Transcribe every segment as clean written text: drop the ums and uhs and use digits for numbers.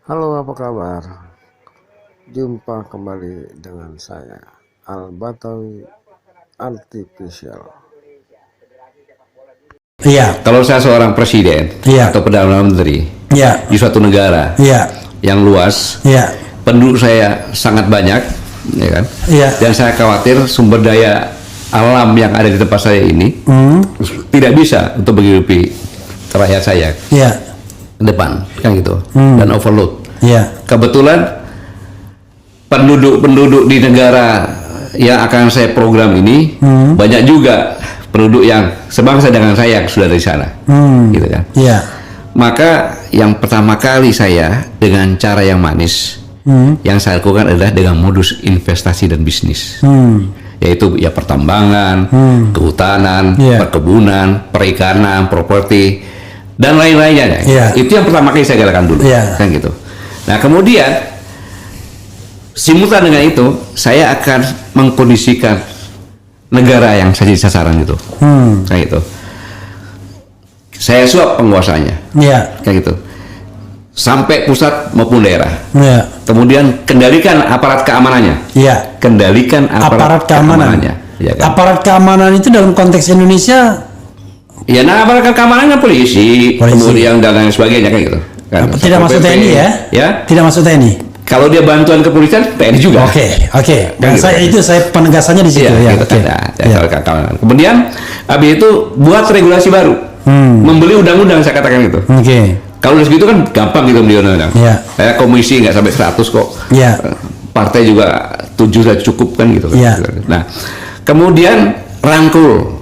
Halo, apa kabar? Jumpa kembali dengan saya, Al-Batawi Artificial. Iya, Kalau saya seorang presiden Iya. atau perdana menteri iya, di suatu negara iya, yang luas, iya, penduduk saya sangat banyak, ya kan? iya. Dan saya khawatir sumber daya alam yang ada di tempat saya ini tidak bisa untuk menghidupi rakyat saya Iya, ke depan, kan gitu, dan overload. iya, Kebetulan penduduk di negara yang akan saya program ini banyak juga penduduk yang sebangsa dengan saya yang sudah dari sana, gitu kan. iya, Maka yang pertama kali saya dengan cara yang manis, yang saya lakukan adalah dengan modus investasi dan bisnis, yaitu ya pertambangan, kehutanan, Iya. perkebunan, perikanan, properti dan lain-lainnya. Iya. Itu yang pertama kali saya galakan dulu, Iya. kan gitu. Nah kemudian simultan dengan itu saya akan mengkondisikan negara yang saya jadi sasaran itu, kayak gitu. Saya suap penguasanya, iya, kayak gitu, sampai pusat maupun daerah. iya, Kemudian kendalikan aparat keamanannya, iya. kendalikan Aparat keamanan. keamanannya, ya kan? Aparat keamanan itu dalam konteks Indonesia Ya, nah aparat keamanannya polisi, kemudian dan lain sebagainya, kayak gitu. Kan, tidak Satpol masuk PP, TNI ya? Ya, Tidak masuk TNI. kalau dia bantuan kepolisian, TNI juga. Oke. Kan gitu. Saya penegasannya di situ ya. gitu. Oke. Nah, Iya. keamanan. Kemudian habis itu buat regulasi baru, membeli undang-undang, saya katakan itu. Oke. Kalau dari segitu kan gampang gitu beli undang-undang. Iya. Saya komisi nggak sampai 100 kok. Iya. Partai juga 7 sudah cukup kan gitu. Iya. Nah, kemudian rangkul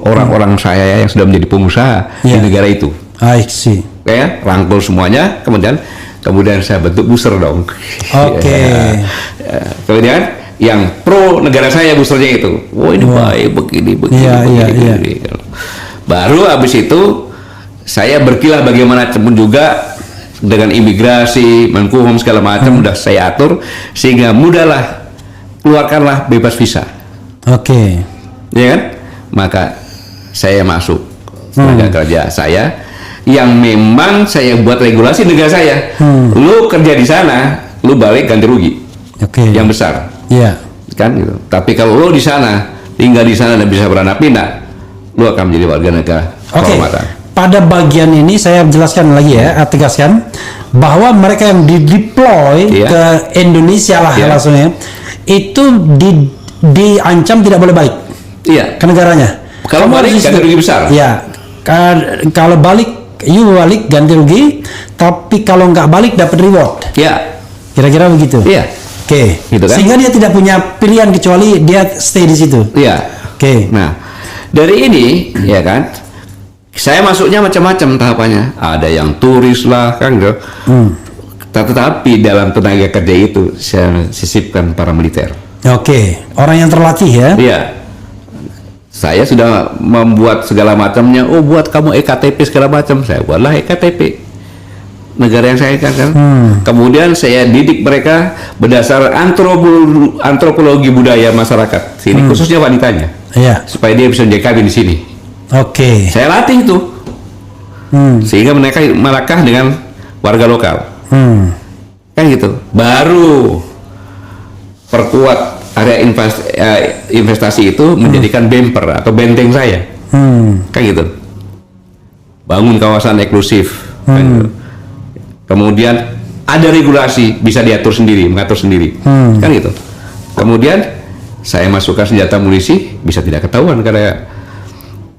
orang-orang saya yang sudah menjadi pengusaha di Iya. negara itu. I see. Ya, rangkul semuanya, kemudian saya bentuk booster dong. Oke. Ya. Kemudian yang pro negara saya boosternya itu, ini baik begini. Iya. Baru habis itu saya berkilah bagaimana pun juga dengan imigrasi, Menkumham segala macam udah saya atur sehingga mudahlah, keluarkanlah bebas visa, Oke. ya kan? Maka saya masuk tenaga kerja saya yang memang saya buat regulasi negara saya. Lu kerja di sana, lu balik ganti rugi Oke. yang besar, Iya. kan gitu. Tapi kalau lu di sana, tinggal di sana dan bisa beranak pindah, lu akan menjadi warga negara Oke. kehormatan. Pada bagian ini saya jelaskan lagi ya, tegaskan bahwa mereka yang dideploy Iya. ke Indonesia lah Iya. langsungnya itu diancam tidak boleh balik Iya. ke negaranya. Kalau Kamu balik harus di ganti situ. rugi besar. Ya, kalau balik balik ganti rugi, tapi kalau nggak balik dapat reward. Ya, Kira-kira begitu. iya, Oke. Gitu kan? Sehingga dia tidak punya pilihan kecuali dia stay di situ. iya. Oke. Nah, dari ini, ya kan, saya masuknya macam-macam tahapannya. Ada yang turis lah, kan gitu. Tetapi dalam tenaga kerja itu saya sisipkan para militer. Oke. Orang yang terlatih ya. Iya. Saya sudah membuat segala macamnya. Oh, buat kamu EKTP segala macam. Saya buatlah EKTP negara yang saya kan. Kemudian saya didik mereka berdasar antropologi budaya masyarakat sini, khususnya wanitanya, Iya. supaya dia bisa menjadi kawin di sini. Oke. Saya latih itu, sehingga mereka melakah dengan warga lokal, kan gitu. Baru perkuat area investasi itu menjadikan bumper atau benteng saya, kan gitu. Bangun kawasan eksklusif, kan gitu. Kemudian ada regulasi, bisa diatur sendiri, mengatur sendiri, kan gitu. Kemudian saya masukkan senjata munisi, bisa tidak ketahuan karena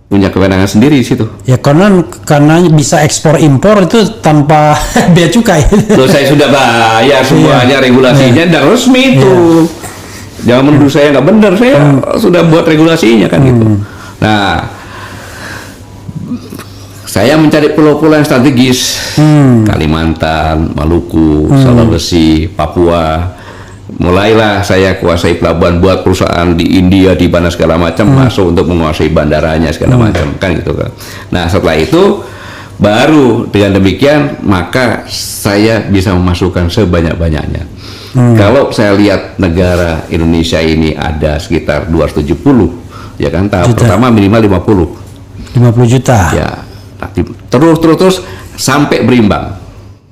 punya kewenangan sendiri di situ. Ya karena bisa ekspor impor itu tanpa bea cukai. Loh, saya sudah bayar semuanya regulasinya dan resmi itu. Jangan menuduh saya nggak benar, saya sudah buat regulasinya kan gitu. Nah, saya mencari pulau-pulau yang strategis, Kalimantan, Maluku, Sulawesi, Papua. Mulailah saya kuasai pelabuhan, buat perusahaan di India, di mana segala macam, masuk untuk menguasai bandaranya segala macam, kan gitu kan. Nah, setelah itu baru dengan demikian maka saya bisa memasukkan sebanyak-banyaknya. Kalau saya lihat negara Indonesia ini ada sekitar 270, ya kan, tahap pertama minimal 50 juta. ya, terus sampai berimbang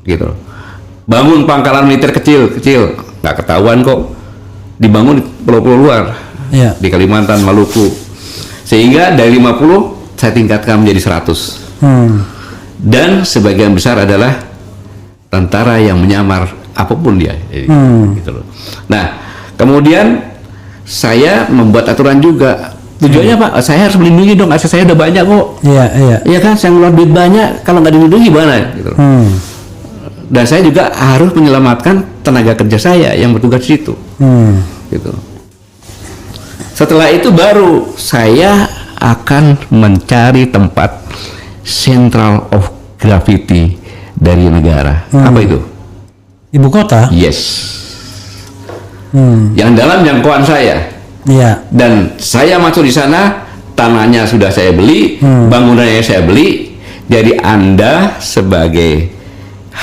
gitu. bangun pangkalan militer kecil, nggak ketahuan kok, dibangun di pulau-pulau luar, Ya. di Kalimantan, Maluku, sehingga dari 50 saya tingkatkan menjadi 100. Dan sebagian besar adalah tentara yang menyamar apapun dia, gitu loh. Nah, kemudian saya membuat aturan juga. Tujuannya Pak, saya harus melindungi dong, aset saya udah banyak kok. Iya, iya. Iya kan, saya ngeluar duit banyak, kalau nggak dilindungi gimana? Gitu. Dan saya juga harus menyelamatkan tenaga kerja saya yang bertugas di situ. Gitu. Setelah itu baru saya akan mencari tempat central of gravity dari negara. Apa itu? Ibu kota? Yes. Yang dalam jangkauan saya. Iya. Dan saya masuk di sana, tanahnya sudah saya beli, bangunannya saya beli. Jadi Anda sebagai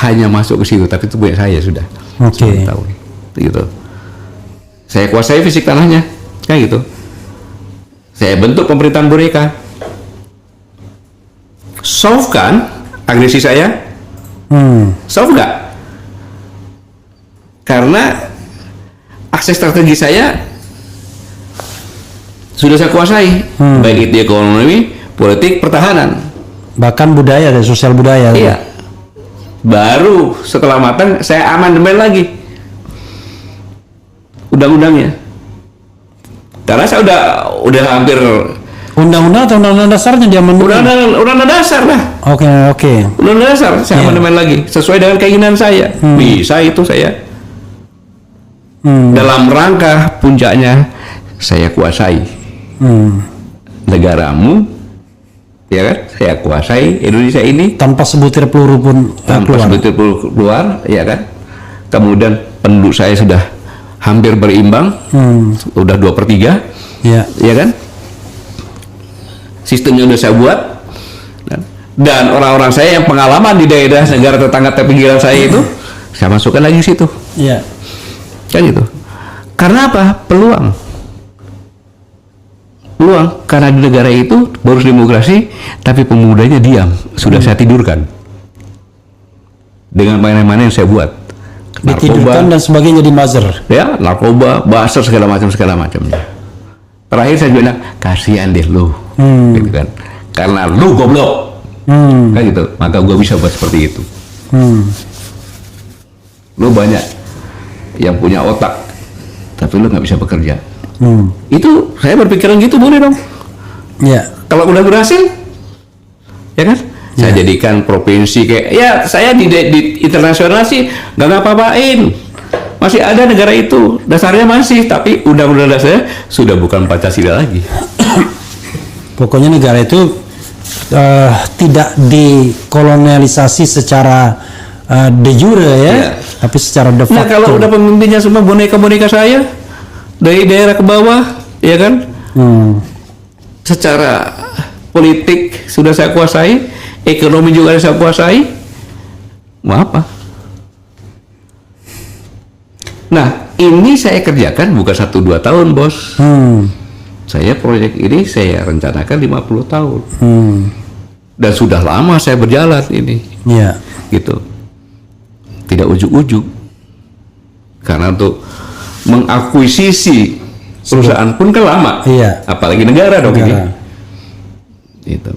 hanya masuk ke situ, tapi itu punya saya sudah. Oke. Tahu, gitu. Saya kuasai fisik tanahnya, kayak gitu. Saya bentuk pemerintahan boneka. Solve kan agresi saya? Solve nggak? Karena akses strategi saya sudah saya kuasai, baik itu ekonomi, politik, pertahanan, Bahkan budaya dan sosial budaya. iya. Baru setelah matang saya amandemen lagi undang-undangnya, karena saya udah hampir Undang-undang atau undang-undang dasarnya dia undang-undang dasar lah, Oke. undang-undang dasar saya amandemen lagi sesuai dengan keinginan saya. Bisa itu saya dalam rangka puncaknya saya kuasai negaramu, ya kan? Saya kuasai Indonesia ini Tanpa sebutir peluru pun tanpa keluar. sebutir keluar, ya kan? Kemudian penduduk saya sudah hampir berimbang, udah 2/3, Ya. ya kan? Sistemnya udah saya buat, dan orang-orang saya yang pengalaman di daerah negara tetangga pinggiran saya itu, saya masukkan lagi situ, Iya. kan gitu. Karena apa? Peluang, karena di negara itu baru demokrasi, tapi pemudanya diam, sudah saya tidurkan dengan mana-mana yang saya buat, Ditidurkan dan sebagainya di buzzer. ya, narkoba, buzzer, segala macamnya. Terakhir saya bilang, kasihan deh lu, gitu kan, karena lu goblok, kan gitu, maka gua bisa buat seperti itu. Lu banyak yang punya otak, tapi lu nggak bisa bekerja. Itu saya berpikiran gitu, boleh dong. Ya. Kalau udah berhasil, ya kan? Saya jadikan provinsi kayak, ya saya di internasional sih nggak ngapa-ngapain. Masih ada negara itu, dasarnya masih, tapi undang-undang dasarnya sudah bukan Pancasila lagi. Pokoknya negara itu tidak dikolonialisasi secara de jure ya, Iya. tapi secara de facto. Nah, kalau udah pemimpinnya semua boneka-boneka saya dari daerah ke bawah, ya kan? Secara politik sudah saya kuasai, ekonomi juga saya kuasai, mau apa? Nah, ini saya kerjakan bukan 1-2 tahun, bos. Saya proyek ini saya rencanakan 50 tahun. Dan sudah lama saya berjalan ini, Iya. gitu. Tidak ujuk-ujuk. Karena untuk mengakuisisi perusahaan pun kan lama. Iya. Apalagi negara dong ini. Negara. Gitu.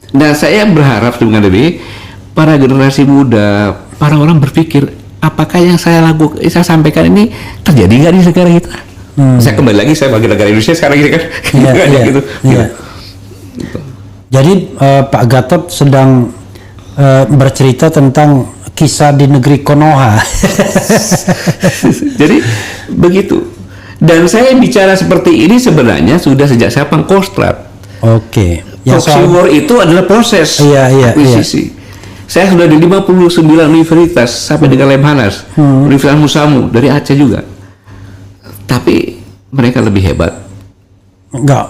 Nah, saya berharap dengan ini para generasi muda, para orang berpikir, apakah yang saya sampaikan ini terjadi nggak di negara kita? Saya kembali lagi, saya bagi negara Indonesia sekarang ini kan, Iya. gitu. Iya. Jadi Pak Gatot sedang bercerita tentang kisah di negeri Konoha. Jadi begitu. Dan saya bicara seperti ini sebenarnya sudah sejak saya Pangkostrat. Oke. Proxy war itu adalah proses Iya, akuisisi. Saya sudah di 59 universitas sampai dengan Lemhanas, Universitas Musamu dari Aceh juga. Tapi mereka lebih hebat.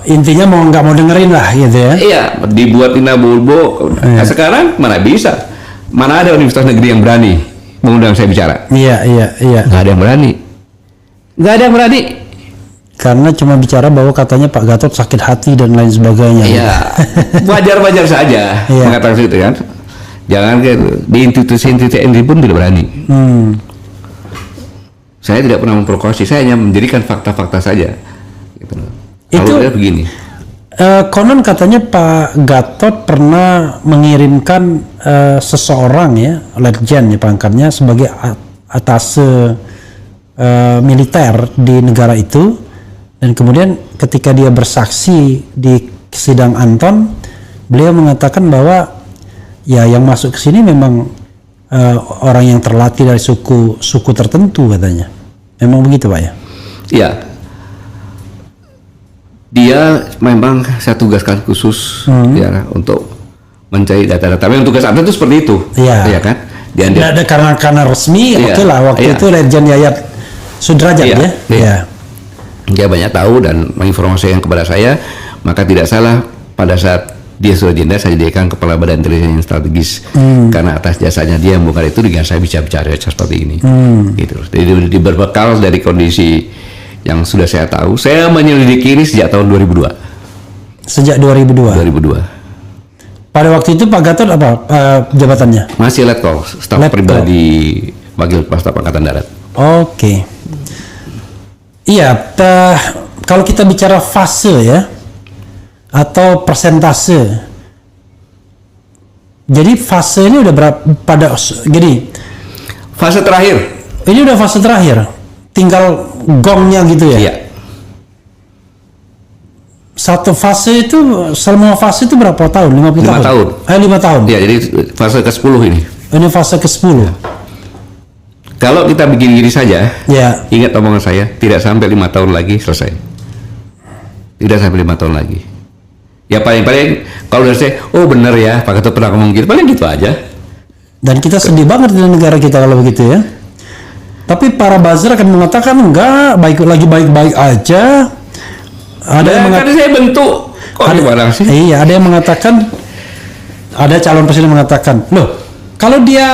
Intinya nggak mau dengerin lah gitu ya. Iya, dibuatin bulbo. Nah, sekarang mana bisa? Mana ada universitas negeri yang berani mengundang saya bicara? Iya. Nggak ada yang berani. Nggak ada yang berani. Karena cuma bicara bahwa katanya Pak Gatot sakit hati dan lain sebagainya. Iya, wajar-wajar saja Iya. mengatakan itu kan. Jangan di institusi pun tidak berani. Saya tidak pernah memprovokasi, saya hanya menjadikan fakta-fakta saja. Gitu. Kalau dia begini. Konon katanya Pak Gatot pernah mengirimkan seseorang ya, letjen ya pangkatnya sebagai atase militer di negara itu, dan kemudian ketika dia bersaksi di sidang Anton, beliau mengatakan bahwa ya yang masuk ke sini memang orang yang terlatih dari suku tertentu katanya. Memang begitu Pak ya? Iya. Dia memang saya tugaskan khusus ya untuk mencari data-data. Memang tugas Anton itu seperti itu. Iya. Ya kan? Karena resmi, iya, oke lah waktu iya. itu Letjen Yayat Sudrajat iya, ya. Iya. Iya. Dia banyak tahu dan menginformasikan kepada saya, maka tidak salah pada saat dia sudah jenderal saya jadikan kepala Badan Intelijen Strategis karena atas jasanya dia membongkar itu dengan saya bisa bicara seperti ini. Gitu. Jadi berbekal dari kondisi yang sudah saya tahu, saya menyelidiki ini sejak tahun 2002. Sejak 2002. 2002. Pada waktu itu Pak Gatot apa jabatannya? Masih letkol, staf pribadi Wakil Kepala Staf Angkatan Darat. Oke. Iya, kalau kita bicara fase ya atau persentase. Jadi fase ini udah berapa jadi fase terakhir. Ini udah fase terakhir. Tinggal gongnya gitu ya. Iya. Satu fase itu, selama fase itu berapa tahun? 50 5 tahun. 5 tahun. Iya, jadi fase ke-10 ini. Ini fase ke-10. Ya. Kalau kita bikin gini saja, ya. Ingat omongan saya, tidak sampai 5 tahun lagi selesai. Tidak sampai 5 tahun lagi. Ya paling-paling kalau dari saya, oh benar ya, Pak Gatot pernah ngomong gitu, paling gitu aja. Dan kita sedih banget di negara kita kalau begitu ya. Tapi para buzzer akan mengatakan enggak, baik-baik aja. Ada yang kan saya bentuk. Kok gimana sih? Iya, ada yang mengatakan, ada calon presiden mengatakan, loh, kalau dia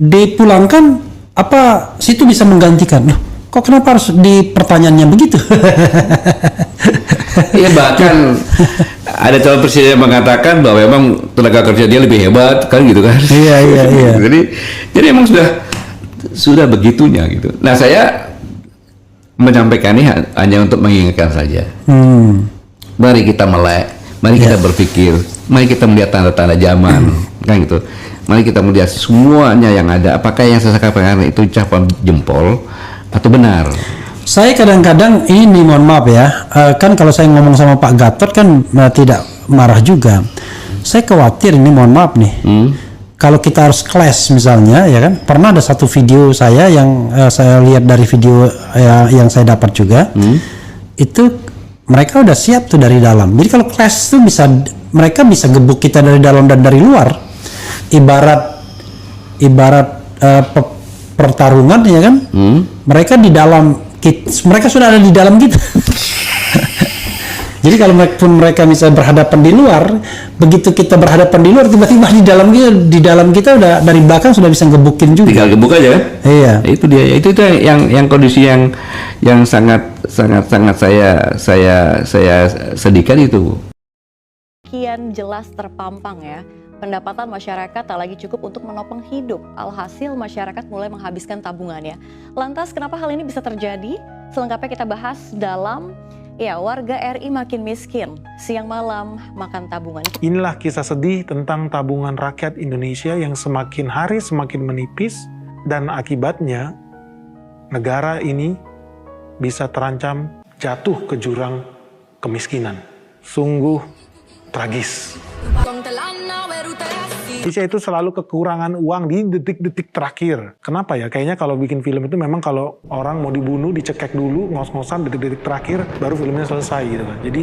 dipulangkan, apa situ bisa menggantikan? Loh, kok kenapa harus di pertanyaannya begitu? Iya, bahkan ada calon presiden yang mengatakan bahwa memang tenaga kerja dia lebih hebat, kan gitu kan? Iya. Jadi emang sudah begitunya gitu. Nah, saya menyampaikan ini hanya untuk mengingatkan saja. Mari kita melek, mari kita berpikir, mari kita melihat tanda-tanda zaman, kan gitu. Mari kita melihat semuanya yang ada. Apakah yang saya sampaikan itu ucapan jempol atau benar? Saya kadang-kadang ini mohon maaf ya, kan kalau saya ngomong sama Pak Gatot kan tidak marah juga. Saya khawatir ini mohon maaf nih. Kalau kita harus clash misalnya, ya kan? Pernah ada satu video saya yang saya lihat dari video yang saya dapat juga, itu mereka udah siap tuh dari dalam. Jadi kalau clash tuh mereka bisa gebuk kita dari dalam dan dari luar. Ibarat pertarungan ya kan? Mereka di dalam, mereka sudah ada di dalam kita. Jadi kalau mereka misalnya berhadapan di luar, begitu kita berhadapan di luar, tiba-tiba di dalam kita udah dari belakang sudah bisa ngebukin juga. Tinggal gebuk aja kan? Iya. Itu dia. Itu yang kondisi yang sangat saya sedihkan itu. Kian jelas terpampang ya. Pendapatan masyarakat tak lagi cukup untuk menopang hidup. Alhasil masyarakat mulai menghabiskan tabungannya. Lantas kenapa hal ini bisa terjadi? Selengkapnya kita bahas dalam warga RI makin miskin, siang malam makan tabungan. Inilah kisah sedih tentang tabungan rakyat Indonesia yang semakin hari semakin menipis dan akibatnya negara ini bisa terancam jatuh ke jurang kemiskinan. Sungguh tragis. Indonesia itu selalu kekurangan uang di detik-detik terakhir. Kenapa ya? Kayaknya kalau bikin film itu memang kalau orang mau dibunuh, dicekek dulu, ngos-ngosan detik-detik terakhir, baru filmnya selesai gitu kan. Jadi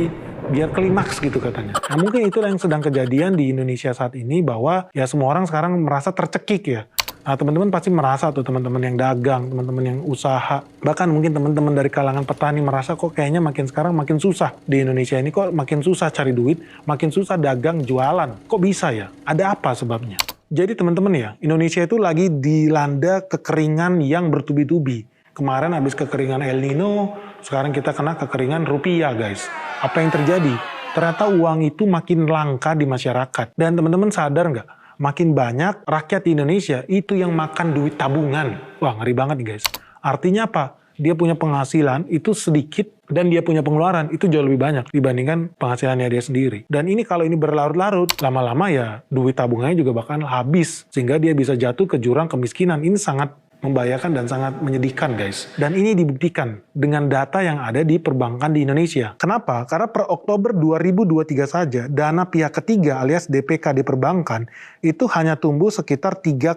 biar klimaks gitu katanya. Nah mungkin itulah yang sedang kejadian di Indonesia saat ini, bahwa ya semua orang sekarang merasa tercekik ya. Nah teman-teman pasti merasa tuh, teman-teman yang dagang, teman-teman yang usaha, bahkan mungkin teman-teman dari kalangan petani merasa kok kayaknya sekarang makin susah di Indonesia ini, kok makin susah cari duit, makin susah dagang, jualan. Kok bisa ya? Ada apa sebabnya? Jadi teman-teman ya, Indonesia itu lagi dilanda kekeringan yang bertubi-tubi. Kemarin habis kekeringan El Nino, sekarang kita kena kekeringan rupiah guys. Apa yang terjadi? Ternyata uang itu makin langka di masyarakat. Dan teman-teman sadar nggak? makin banyak rakyat di Indonesia itu yang makan duit tabungan. Wah, ngeri banget nih guys. Artinya apa? Dia punya penghasilan itu sedikit dan dia punya pengeluaran itu jauh lebih banyak dibandingkan penghasilannya dia sendiri. Dan ini kalau ini berlarut-larut, lama-lama ya duit tabungannya juga bakal habis. Sehingga dia bisa jatuh ke jurang kemiskinan. Ini sangat membahayakan dan sangat menyedihkan guys. Dan ini dibuktikan dengan data yang ada di perbankan di Indonesia. Kenapa? Karena per Oktober 2023 saja, dana pihak ketiga alias DPK di perbankan itu hanya tumbuh sekitar 3,9%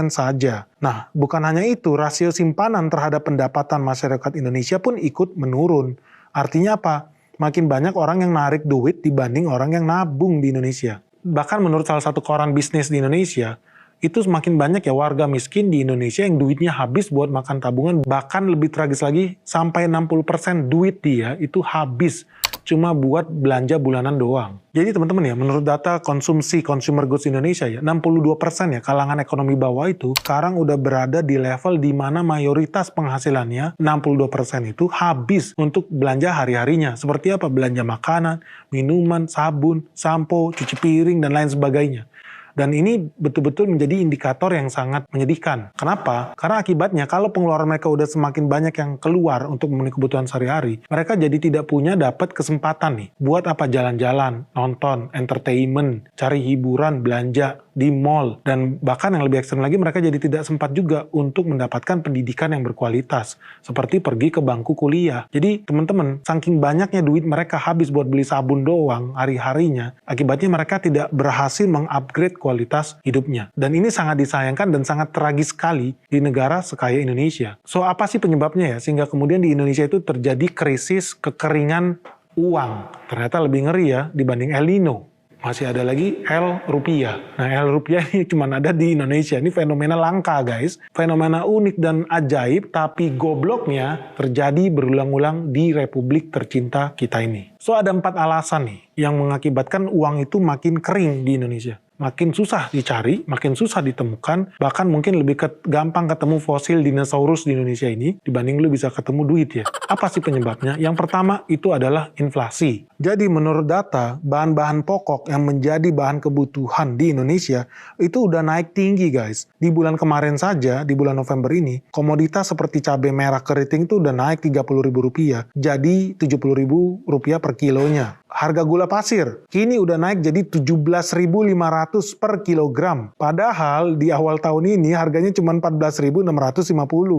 saja. Nah, bukan hanya itu, rasio simpanan terhadap pendapatan masyarakat Indonesia pun ikut menurun. Artinya apa? Makin banyak orang yang narik duit dibanding orang yang nabung di Indonesia. Bahkan menurut salah satu koran bisnis di Indonesia, itu semakin banyak ya warga miskin di Indonesia yang duitnya habis buat makan tabungan. Bahkan lebih tragis lagi, sampai 60% duit dia itu habis cuma buat belanja bulanan doang. Jadi teman-teman ya, menurut data konsumsi consumer goods Indonesia ya, 62% ya kalangan ekonomi bawah itu sekarang udah berada di level di mana mayoritas penghasilannya 62% itu habis untuk belanja hari-harinya. Seperti apa? Belanja makanan, minuman, sabun, sampo, cuci piring, dan lain sebagainya. Dan ini betul-betul menjadi indikator yang sangat menyedihkan. Kenapa? Karena akibatnya kalau pengeluaran mereka udah semakin banyak yang keluar untuk memenuhi kebutuhan sehari-hari, mereka jadi tidak punya dapat kesempatan nih. Buat apa jalan-jalan, nonton, entertainment, cari hiburan, belanja di mall. Dan bahkan yang lebih ekstrem lagi, mereka jadi tidak sempat juga untuk mendapatkan pendidikan yang berkualitas. Seperti pergi ke bangku kuliah. Jadi teman-teman, saking banyaknya duit mereka habis buat beli sabun doang hari-harinya, akibatnya mereka tidak berhasil mengupgrade kualitas hidupnya. Dan ini sangat disayangkan dan sangat tragis sekali di negara sekaya Indonesia. So, apa sih penyebabnya ya? Sehingga kemudian di Indonesia itu terjadi krisis kekeringan uang. Ternyata lebih ngeri ya dibanding El Nino. Masih ada lagi El Rupiah. Nah, El Rupiah ini cuma ada di Indonesia. Ini fenomena langka guys. Fenomena unik dan ajaib, tapi gobloknya terjadi berulang-ulang di Republik tercinta kita ini. So, ada 4 alasan nih yang mengakibatkan uang itu makin kering di Indonesia. Makin susah dicari, makin susah ditemukan, bahkan mungkin lebih gampang ketemu fosil dinosaurus di Indonesia ini dibanding lu bisa ketemu duit ya. Apa sih penyebabnya? Yang pertama itu adalah inflasi. Jadi menurut data, bahan-bahan pokok yang menjadi bahan kebutuhan di Indonesia itu udah naik tinggi guys. Di bulan kemarin saja, di bulan November ini, komoditas seperti cabai merah keriting itu udah naik Rp30.000 jadi Rp70.000 per kilonya. Harga gula pasir kini udah naik jadi 17.500 per kilogram. Padahal di awal tahun ini harganya cuma 14.650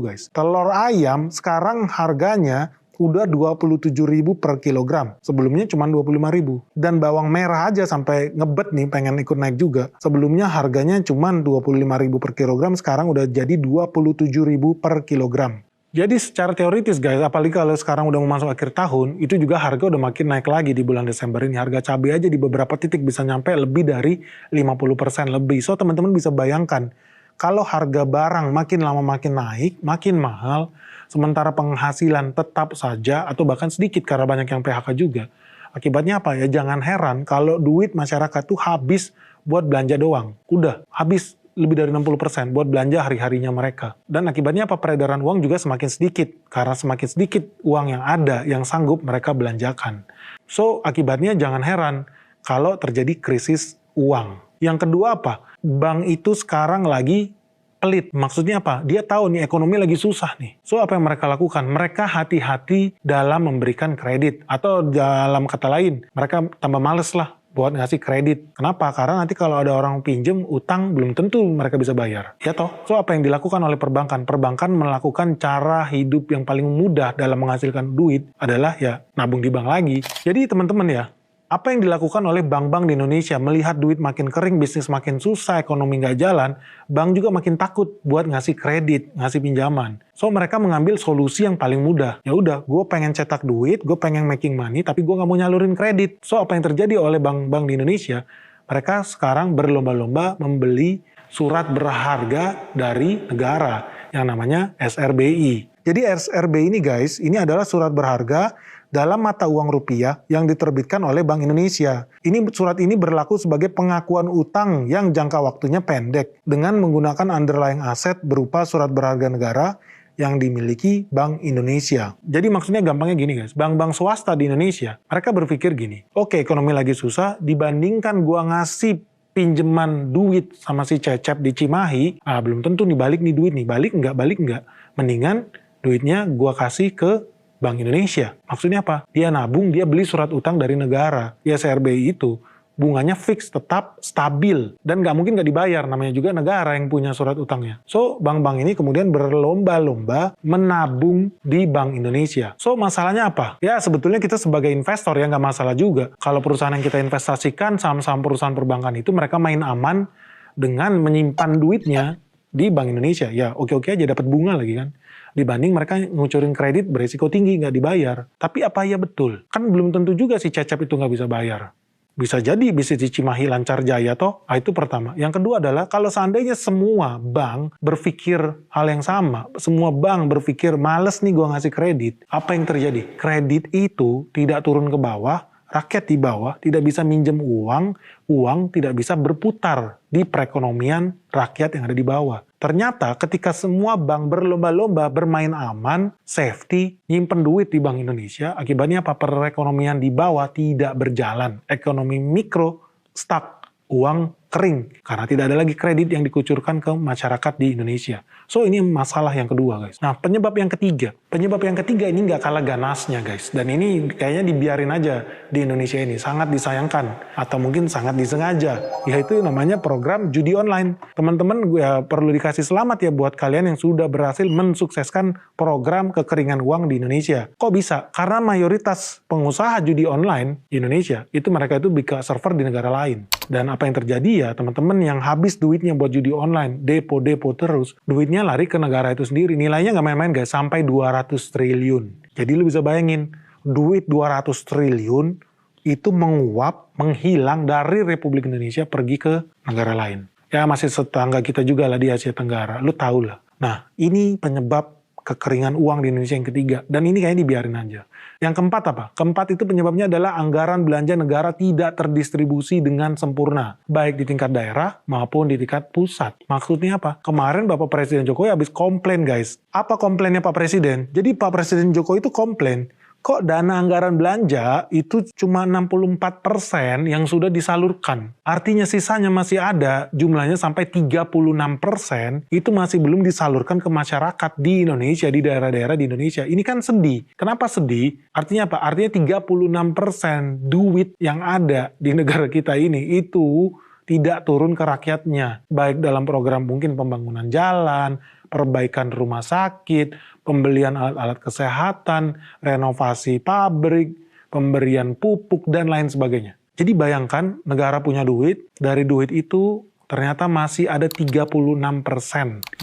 guys. Telur ayam sekarang harganya udah 27.000 per kilogram. Sebelumnya cuma 25.000. Dan bawang merah aja sampai ngebet nih pengen ikut naik juga. Sebelumnya harganya cuma 25.000 per kilogram, sekarang udah jadi 27.000 per kilogram. Jadi secara teoritis guys, apalagi kalau sekarang udah mau masuk akhir tahun, itu juga harga udah makin naik lagi di bulan Desember ini. Harga cabai aja di beberapa titik bisa nyampe lebih dari 50% lebih. So teman-teman bisa bayangkan, kalau harga barang makin lama makin naik, makin mahal, sementara penghasilan tetap saja atau bahkan sedikit karena banyak yang PHK juga. Akibatnya apa ya? Jangan heran kalau duit masyarakat tuh habis buat belanja doang. Udah habis lebih dari 60% buat belanja hari-harinya mereka. Dan akibatnya apa? Peredaran uang juga semakin sedikit. Karena semakin sedikit uang yang ada yang sanggup mereka belanjakan. So, akibatnya jangan heran kalau terjadi krisis uang. Yang kedua apa? Bank itu sekarang lagi pelit. Maksudnya apa? Dia tahu nih ekonomi lagi susah nih. So, apa yang mereka lakukan? Mereka hati-hati dalam memberikan kredit. Atau dalam kata lain, mereka tambah males lah buat ngasih kredit. Kenapa? Karena nanti kalau ada orang pinjem, utang, belum tentu mereka bisa bayar. Ya toh? So, apa yang dilakukan oleh perbankan? Perbankan melakukan cara hidup yang paling mudah dalam menghasilkan duit adalah ya nabung di bank lagi. Jadi teman-teman ya, apa yang dilakukan oleh bank-bank di Indonesia melihat duit makin kering, bisnis makin susah, ekonomi nggak jalan, bank juga makin takut buat ngasih kredit, ngasih pinjaman. So, mereka mengambil solusi yang paling mudah. Ya udah, gue pengen cetak duit, gue pengen making money, tapi gue nggak mau nyalurin kredit. So, apa yang terjadi oleh bank-bank di Indonesia? Mereka sekarang berlomba-lomba membeli surat berharga dari negara yang namanya SRBI. Jadi SRBI ini guys, ini adalah surat berharga dalam mata uang rupiah yang diterbitkan oleh Bank Indonesia. Surat ini berlaku sebagai pengakuan utang yang jangka waktunya pendek dengan menggunakan underlying aset berupa surat berharga negara yang dimiliki Bank Indonesia. Jadi maksudnya gampangnya gini guys, bank-bank swasta di Indonesia, mereka berpikir gini, oke, ekonomi lagi susah, dibandingkan gua ngasih pinjeman duit sama si Cecep di Cimahi, belum tentu nih balik nih duit nih, balik enggak. Mendingan duitnya gua kasih ke Bank Indonesia. Maksudnya apa? Dia nabung, dia beli surat utang dari negara. Ya CRBI itu bunganya fix, tetap stabil, dan nggak mungkin nggak dibayar, namanya juga negara yang punya surat utangnya. So, bank-bank ini kemudian berlomba-lomba menabung di Bank Indonesia. So, masalahnya apa? Ya, sebetulnya kita sebagai investor ya nggak masalah juga. Kalau perusahaan yang kita investasikan, saham-saham perusahaan perbankan itu, mereka main aman dengan menyimpan duitnya di Bank Indonesia. Ya, oke-oke aja dapat bunga lagi kan. Dibanding mereka ngucurin kredit beresiko tinggi, nggak dibayar. Tapi apa ya betul? Kan belum tentu juga si Cecep itu nggak bisa bayar. Bisa jadi bisnis di Cimahi lancar jaya toh, itu pertama. Yang kedua adalah kalau seandainya semua bank berpikir hal yang sama, semua bank berpikir males nih gua ngasih kredit, apa yang terjadi? Kredit itu tidak turun ke bawah, rakyat di bawah tidak bisa minjem uang, uang tidak bisa berputar di perekonomian rakyat yang ada di bawah. Ternyata ketika semua bank berlomba-lomba bermain aman, safety, nyimpen duit di Bank Indonesia, akibatnya apa? Perekonomian di bawah tidak berjalan. Ekonomi mikro stuck, uang kering. Karena tidak ada lagi kredit yang dikucurkan ke masyarakat di Indonesia. So ini masalah yang kedua guys. Nah penyebab yang ketiga ini nggak kalah ganasnya guys. Dan ini kayaknya dibiarin aja di Indonesia ini. Sangat disayangkan. Atau mungkin sangat disengaja. Yaitu namanya program judi online. Teman-teman gue perlu dikasih selamat ya buat kalian yang sudah berhasil mensukseskan program kekeringan uang di Indonesia. Kok bisa? Karena mayoritas pengusaha judi online di Indonesia itu mereka itu buka server di negara lain. Dan apa yang terjadi ya teman-teman yang habis duitnya buat judi online, depo terus, duitnya lari ke negara itu sendiri. Nilainya nggak main-main guys, sampai 200 triliun. Jadi lu bisa bayangin, duit 200 triliun itu menguap, menghilang dari Republik Indonesia pergi ke negara lain. Ya masih tetangga kita juga lah di Asia Tenggara, lu tau lah. Nah ini penyebab kekeringan uang di Indonesia yang ketiga. Dan ini kayaknya dibiarin aja. Yang keempat apa? Keempat itu penyebabnya adalah anggaran belanja negara tidak terdistribusi dengan sempurna. Baik di tingkat daerah maupun di tingkat pusat. Maksudnya apa? Kemarin Bapak Presiden Jokowi habis komplain guys. Apa komplainnya Pak Presiden? Jadi Pak Presiden Jokowi itu komplain. Kok dana anggaran belanja itu cuma 64% yang sudah disalurkan. Artinya sisanya masih ada, jumlahnya sampai 36% itu masih belum disalurkan ke masyarakat di Indonesia, di daerah-daerah di Indonesia. Ini kan sedih. Kenapa sedih? Artinya apa? Artinya 36% duit yang ada di negara kita ini itu tidak turun ke rakyatnya. Baik dalam program mungkin pembangunan jalan, perbaikan rumah sakit, pembelian alat-alat kesehatan, renovasi pabrik, pemberian pupuk, dan lain sebagainya. Jadi bayangkan negara punya duit, dari duit itu ternyata masih ada 36%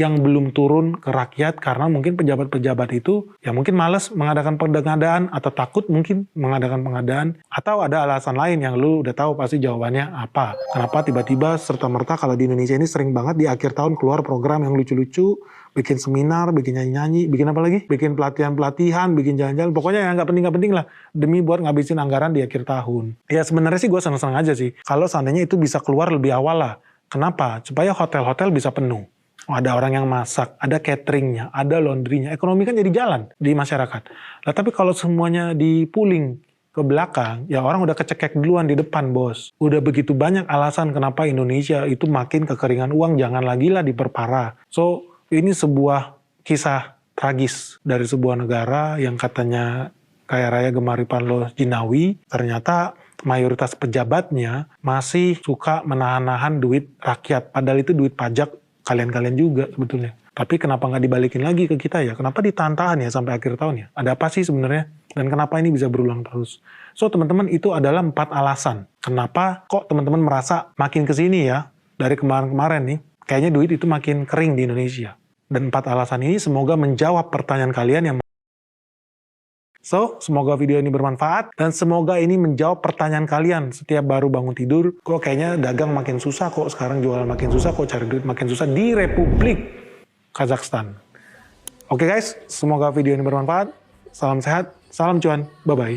yang belum turun ke rakyat karena mungkin pejabat-pejabat itu ya mungkin malas mengadakan pengadaan atau takut mungkin mengadakan pengadaan atau ada alasan lain yang lu udah tahu pasti jawabannya apa. Kenapa tiba-tiba serta-merta kalau di Indonesia ini sering banget di akhir tahun keluar program yang lucu-lucu, bikin seminar, bikin nyanyi-nyanyi, bikin apa lagi? Bikin pelatihan-pelatihan, bikin jalan-jalan, pokoknya yang nggak penting-penting lah demi buat ngabisin anggaran di akhir tahun. Ya sebenarnya sih gue seneng-seneng aja sih kalau seandainya itu bisa keluar lebih awal lah. Kenapa? Supaya hotel-hotel bisa penuh. Ada orang yang masak, ada cateringnya, ada laundrynya. Ekonomi kan jadi jalan di masyarakat. Nah, tapi kalau semuanya dipuling ke belakang, ya orang udah kecekek duluan di depan, bos. Udah begitu banyak alasan kenapa Indonesia itu makin kekeringan uang, jangan lagi lah diperparah. So, ini sebuah kisah tragis dari sebuah negara yang katanya kaya raya gemaripan lo jinawi, ternyata mayoritas pejabatnya masih suka menahan-nahan duit rakyat. Padahal itu duit pajak kalian-kalian juga sebetulnya. Tapi kenapa nggak dibalikin lagi ke kita ya? Kenapa ditahan-tahan ya sampai akhir tahun ya? Ada apa sih sebenarnya? Dan kenapa ini bisa berulang terus? So teman-teman itu adalah 4 alasan. Kenapa kok teman-teman merasa makin kesini ya? Dari kemarin-kemarin nih, kayaknya duit itu makin kering di Indonesia. Dan 4 alasan ini semoga menjawab pertanyaan kalian yang So, semoga video ini bermanfaat dan semoga ini menjawab pertanyaan kalian setiap baru bangun tidur. Kok kayaknya dagang makin susah, kok sekarang jualan makin susah, kok cari duit makin susah di Republik Kazakhstan. Oke guys, semoga video ini bermanfaat. Salam sehat, salam cuan, bye-bye.